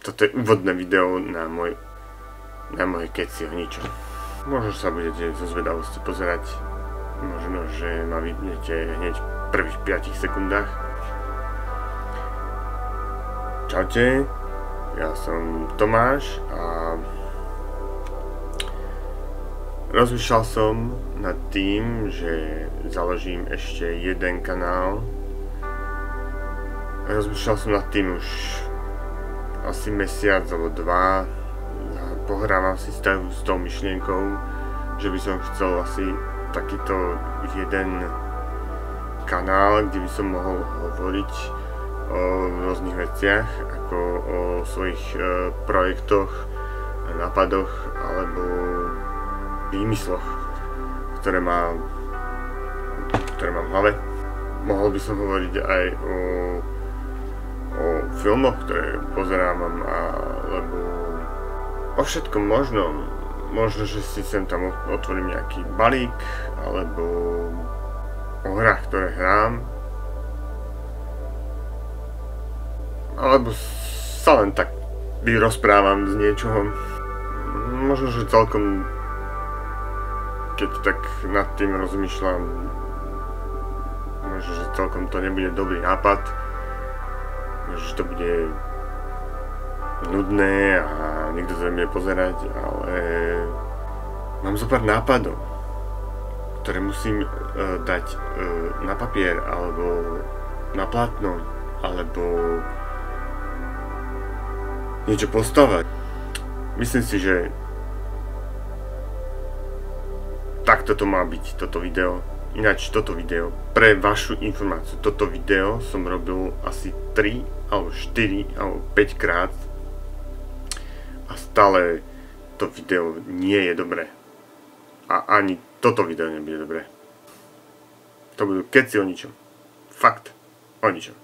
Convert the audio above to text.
Toto je úvodné video na moje keci o ničom. Možno sa budete zo zvedavosti pozerať. Možno, že ma vidíte hneď v prvých 5 sekundách. Čaute, ja som Tomáš a rozmýšľal som nad tým, že založím ešte jeden kanál. Rozmýšľal som nad tým už asi mesiac alebo 2. Pohrávam si s tou myšlienkou, že by som chcel asi takýto jeden kanál, kde by som mohol hovoriť o rôznych veciach, ako o svojich projektoch, nápadoch alebo výmysloch, ktoré mám v hlave. Mohol by som hovoriť aj o filmoch, ktoré pozerám, alebo o všetkom možnom. Možno, že si sem tam otvorím nejaký balík, alebo o hrách, ktoré hrám, alebo sa len tak vyrozprávam z niečoho. Možno, že celkom, keď tak nad tým rozmýšľam, možno, že celkom to nebude dobrý nápad. Možno, že to bude nudné a nikto sa nebude pozerať, ale mám zo pár nápadov, ktoré musím dať na papier, alebo na plátno, alebo niečo postavať. Myslím si, že takto to má byť, toto video. Ináč toto video, pre vašu informáciu, toto video som robil asi 3 alebo 4 alebo 5 krát a stále to video nie je dobré. A ani toto video nebude dobré. To budú keci o ničom. Fakt o ničom.